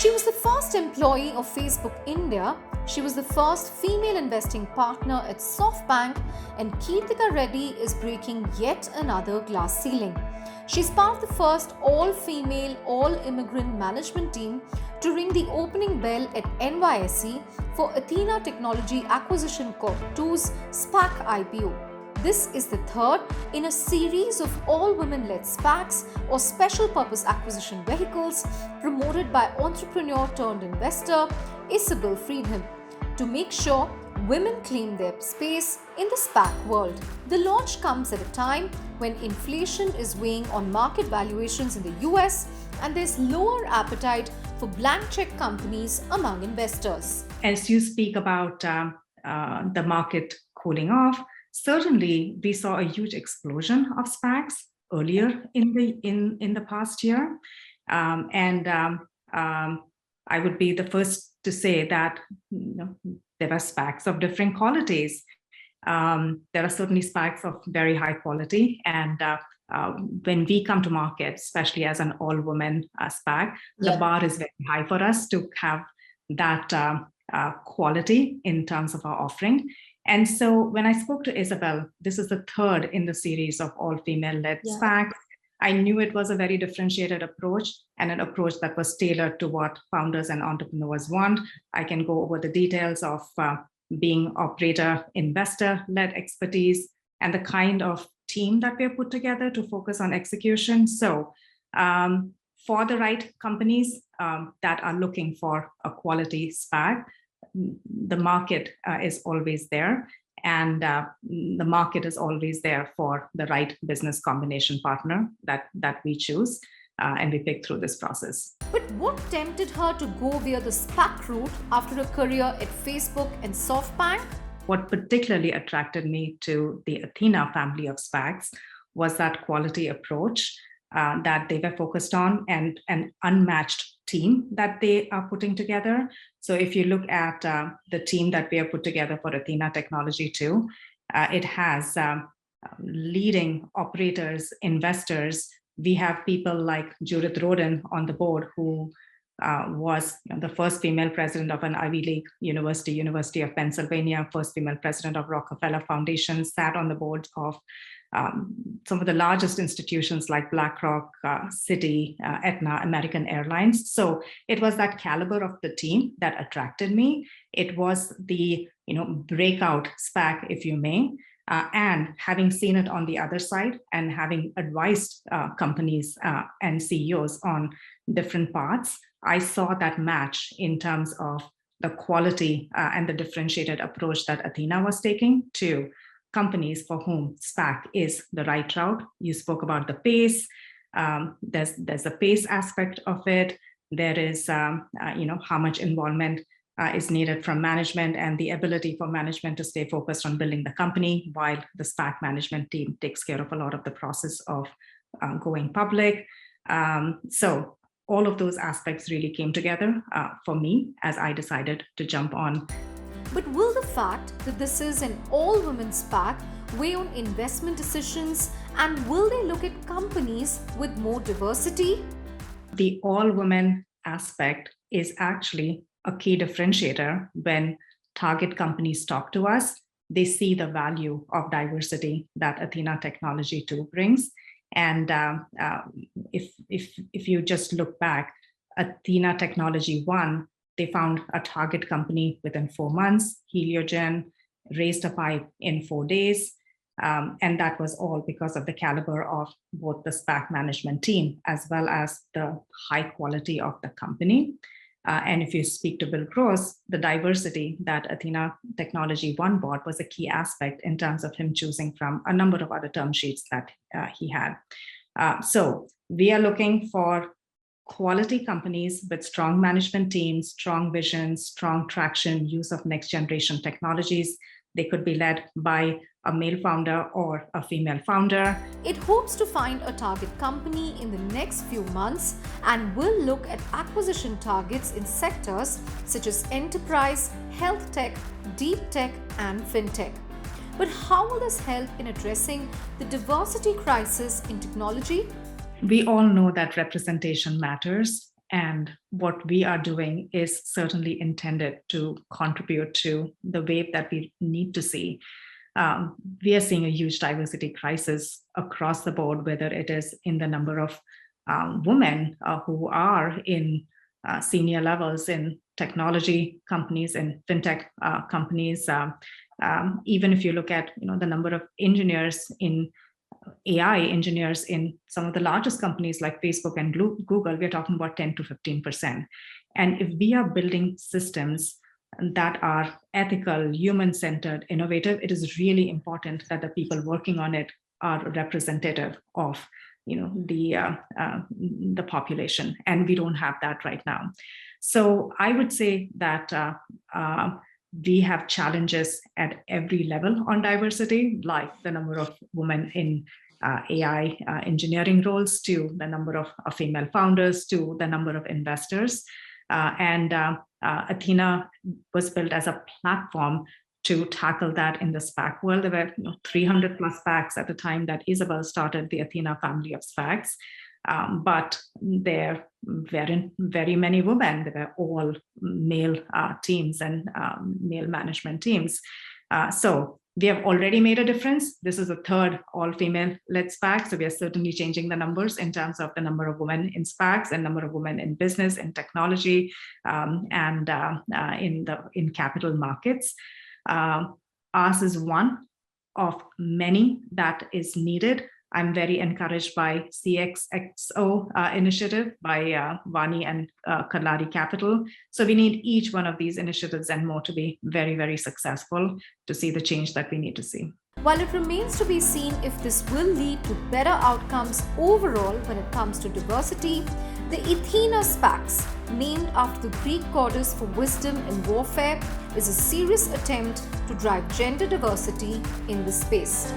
She was the first employee of Facebook India. She was the first female investing partner at SoftBank, and Kirtika Reddy is breaking yet another glass ceiling. She's part of the first all female, all immigrant management team to ring the opening bell at NYSE for Athena Technology Acquisition Corp 2's SPAC IPO. This is the third in a series of all women led SPACs or special purpose acquisition vehicles promoted by entrepreneur turned investor Isabel Freedom to make sure women claim their space in the SPAC world. The launch comes at a time when inflation is weighing on market valuations in the US and there's lower appetite for blank check companies among investors. As you speak about the market cooling off, certainly we saw a huge explosion of SPACs earlier in the past year, I would be the first to say that there were SPACs of different qualities. There are certainly SPACs of very high quality, and when we come to market, especially as an all-woman SPAC, the bar is very high for us to have that quality in terms of our offering. And so when I spoke to Isabel, this is the third in the series of all-female-led SPACs. I knew it was a very differentiated approach and an approach that was tailored to what founders and entrepreneurs want. I can go over the details of being operator, investor-led expertise and the kind of team that we have put together to focus on execution. So for the right companies that are looking for a quality SPAC, the market is always there, and the market is always there for the right business combination partner that we choose and we pick through this process. But what tempted her to go via the SPAC route after a career at Facebook and SoftBank? What particularly attracted me to the Athena family of SPACs was that quality approach that they were focused on and an unmatched team that they are putting together. So if you look at the team that we have put together for Athena Technology 2, it has leading operators, investors. We have people like Judith Rodin on the board, who was the first female president of an Ivy League university, University of Pennsylvania, first female president of Rockefeller Foundation, sat on the board of some of the largest institutions like BlackRock, Citi, Aetna, American Airlines. So it was that caliber of the team that attracted me. It was the breakout SPAC, if you may, and having seen it on the other side and having advised companies and CEOs on different paths, I saw that match in terms of the quality and the differentiated approach that Athena was taking to companies for whom SPAC is the right route. You spoke about the pace. There's a pace aspect of it. There is, how much involvement is needed from management and the ability for management to stay focused on building the company while the SPAC management team takes care of a lot of the process of going public. So all of those aspects really came together for me as I decided to jump on. But will the fact that this is an all-women SPAC weigh on investment decisions, and will they look at companies with more diversity? The all-women aspect is actually a key differentiator. When target companies talk to us, they see the value of diversity that Athena Technology 2 brings. And if you just look back, Athena Technology 1, they found a target company within 4 months. Heliogen raised a PIPE in 4 days. And that was all because of the caliber of both the SPAC management team as well as the high quality of the company. And if you speak to Bill Gross, the diversity that Athena Technology 1 bought was a key aspect in terms of him choosing from a number of other term sheets that he had. So we are looking for quality companies with strong management teams, strong visions, strong traction, use of next generation technologies. They could be led by a male founder or a female founder. It hopes to find a target company in the next few months and will look at acquisition targets in sectors such as enterprise, health tech, deep tech, and fintech. But how will this help in addressing the diversity crisis in technology? We all know that representation matters, And what we are doing is certainly intended to contribute to the wave that we need to see. We are seeing a huge diversity crisis across the board, whether it is in the number of women who are in senior levels in technology companies and fintech companies. Even if you look at the number of engineers in AI engineers in some of the largest companies like Facebook and Google, we're talking about 10 to 15%. And if we are building systems that are ethical, human-centered, innovative, it is really important that the people working on it are representative of the population, and we don't have that right now. So I would say that we have challenges at every level on diversity, like the number of women in AI engineering roles, to the number of female founders, to the number of investors. And Athena was built as a platform to tackle that in the SPAC world. There were 300 plus SPACs at the time that Isabel started the Athena family of SPACs. But there weren't very many women. They were all male teams and male management teams. So we have already made a difference. This is a third all-female led SPAC. So we are certainly changing the numbers in terms of the number of women in SPACs and number of women in business, in technology, and in capital markets. Ours is one of many that is needed. I'm very encouraged by CXXO initiative by Vani and Kalari Capital. So we need each one of these initiatives and more to be very, very successful to see the change that we need to see. While it remains to be seen if this will lead to better outcomes overall when it comes to diversity, the Athena SPACs, named after the Greek goddess for wisdom in warfare, is a serious attempt to drive gender diversity in the space.